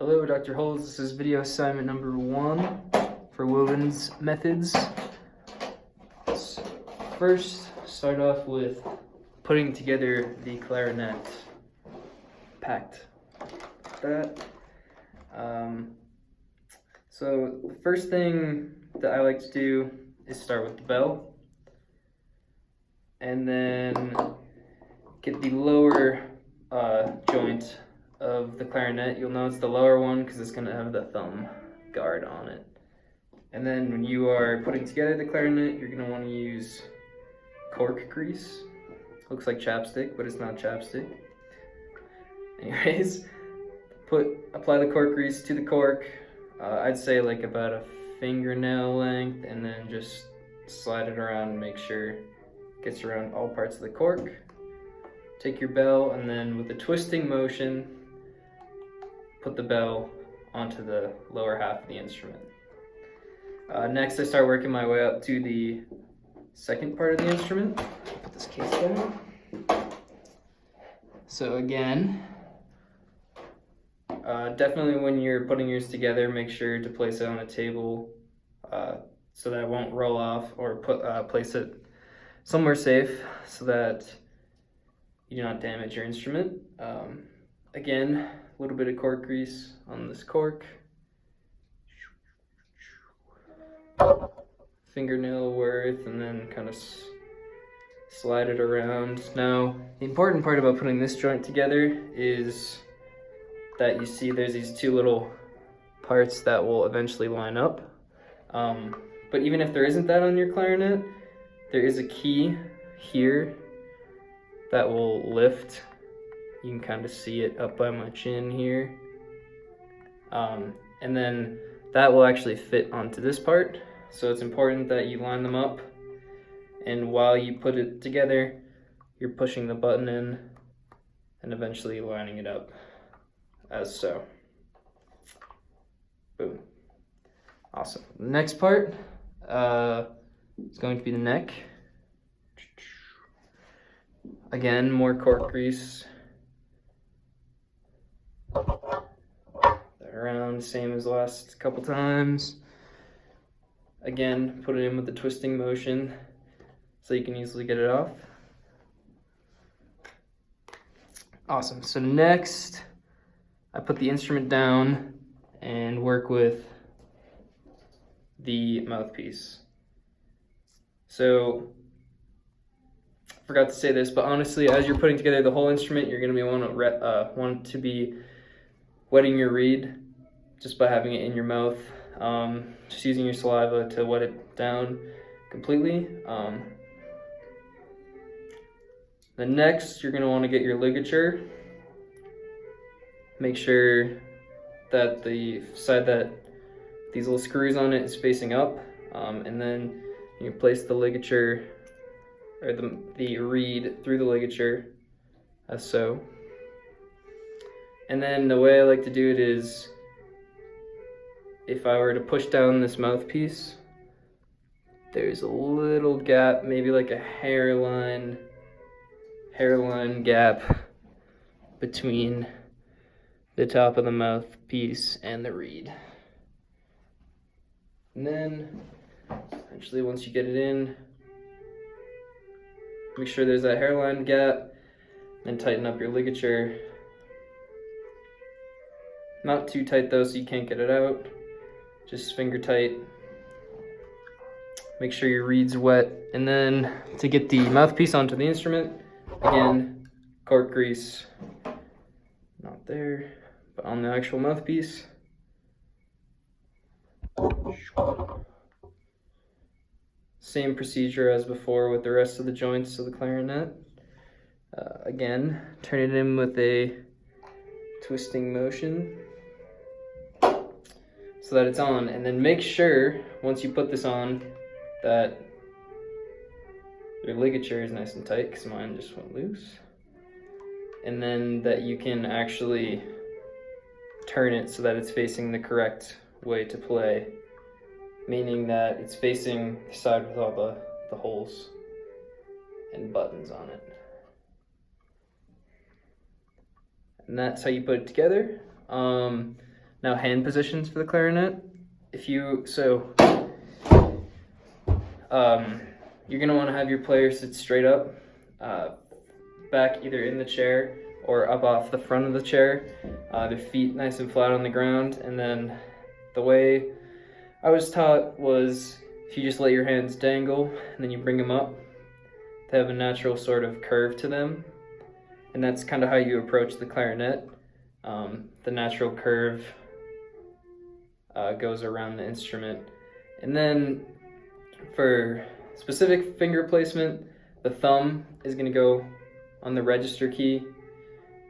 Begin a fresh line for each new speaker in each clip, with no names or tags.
Hello, Dr. Holes. This is video assignment number 1 for Woodwinds methods. Let's first start off with putting together the clarinet. Packed that. So the first thing that I like to do is start with the bell, and then get the lower joint of the clarinet. You'll know it's the lower one because it's going to have the thumb guard on it. And then when you are putting together the clarinet, you're going to want to use cork grease. Looks like chapstick, but it's not chapstick. Anyways, apply the cork grease to the cork. I'd say like about a fingernail length, and then just slide it around and make sure it gets around all parts of the cork. Take your bell, and then with a twisting motion, put the bell onto the lower half of the instrument. Next, I start working my way up to the second part of the instrument. Put this case down. So again, definitely when you're putting yours together, make sure to place it on a table so that it won't roll off, or place it somewhere safe so that you do not damage your instrument. Again, a little bit of cork grease on this cork. Fingernail worth, and then kind of slide it around. Now, the important part about putting this joint together is that you see there's these two little parts that will eventually line up. But even if there isn't that on your clarinet, there is a key here that will lift. You can kind of see it up by my chin here. And then that will actually fit onto this part. So it's important that you line them up, and while you put it together, you're pushing the button in and eventually lining it up, as so. Boom. Awesome. The next part is going to be the neck. Again, more cork grease. Around, same as the last couple times. Again, put it in with the twisting motion so you can easily get it off. Awesome. So next, I put the instrument down and work with the mouthpiece. So, I forgot to say this, but honestly, as you're putting together the whole instrument, you're going to want to be wetting your reed just by having it in your mouth. Just using your saliva to wet it down completely. Then next, you're going to want to get your ligature. Make sure that the side that these little screws on it is facing up, and then you place the ligature, or the reed through the ligature, as so. And then the way I like to do it is, if I were to push down this mouthpiece, there's a little gap, maybe like a hairline gap between the top of the mouthpiece and the reed. And then, eventually once you get it in, make sure there's that hairline gap, and tighten up your ligature. Not too tight though, so you can't get it out. Just finger tight. Make sure your reed's wet. And then to get the mouthpiece onto the instrument, again, cork grease. Not there, but on the actual mouthpiece. Same procedure as before with the rest of the joints of the clarinet. Again, turn it in with a twisting motion so that it's on, and then make sure once you put this on that your ligature is nice and tight, because mine just went loose, and then that you can actually turn it so that it's facing the correct way to play, meaning that it's facing the side with all the holes and buttons on it. And that's how you put it together. Now hand positions for the clarinet. You're gonna want to have your player sit straight up, back either in the chair or up off the front of the chair, their feet nice and flat on the ground. And then the way I was taught was if you just let your hands dangle and then you bring them up, they have a natural sort of curve to them. And that's kind of how you approach the clarinet. The natural curve goes around the instrument. And then for specific finger placement, the thumb is going to go on the register key,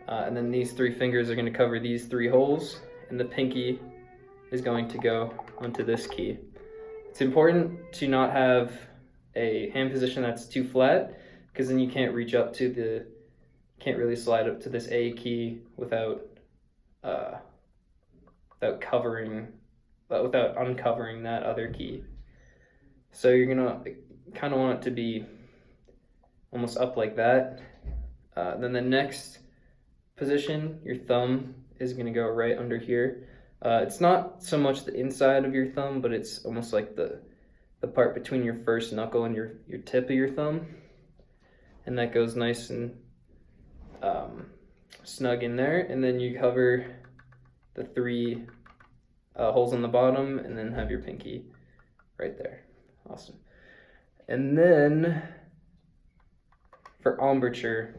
and then these 3 fingers are going to cover these 3 holes, and the pinky is going to go onto this key. It's important to not have a hand position that's too flat, because then you can't reach up to can't really slide up to this A key without uncovering that other key. So you're gonna kind of want it to be almost up like that. Then the next position, your thumb is gonna go right under here. It's not so much the inside of your thumb, but it's almost like the part between your first knuckle and your tip of your thumb. And that goes nice and snug in there. And then you cover the 3 holes on the bottom, and then have your pinky right there. Awesome. And then for embouchure,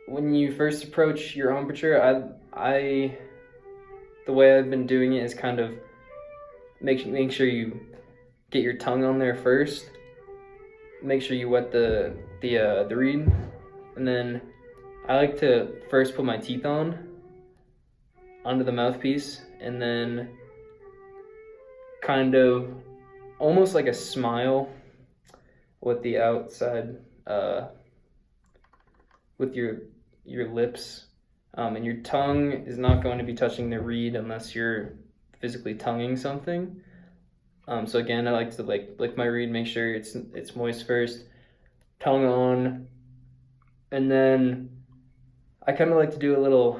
when you first approach your embouchure, the way I've been doing it is kind of make sure you get your tongue on there first. Make sure you wet the reed, and then I like to first put my teeth onto the mouthpiece, and then kind of almost like a smile with the outside, with your lips, and your tongue is not going to be touching the reed unless you're physically tonguing something. So again, I like to lick my reed, make sure it's moist first, tongue on, and then I kind of like to do a little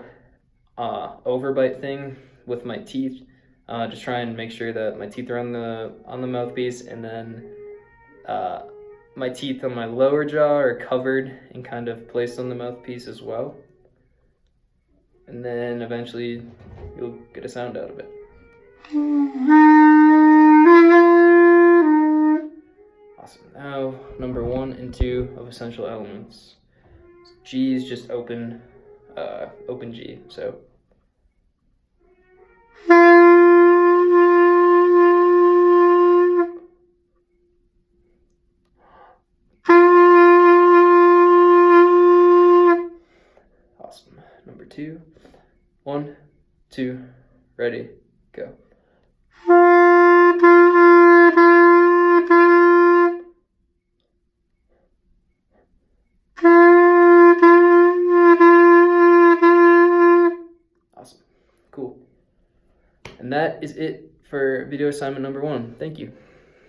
overbite thing with my teeth. Just try and make sure that my teeth are on the mouthpiece, and then my teeth on my lower jaw are covered and kind of placed on the mouthpiece as well. And then eventually you'll get a sound out of it. Awesome. Now, number 1 and 2 of essential elements. G is just open G. So. Awesome. Number 2. 1, 2, ready, go. Awesome. Cool. And that is it for video assignment number 1. Thank you.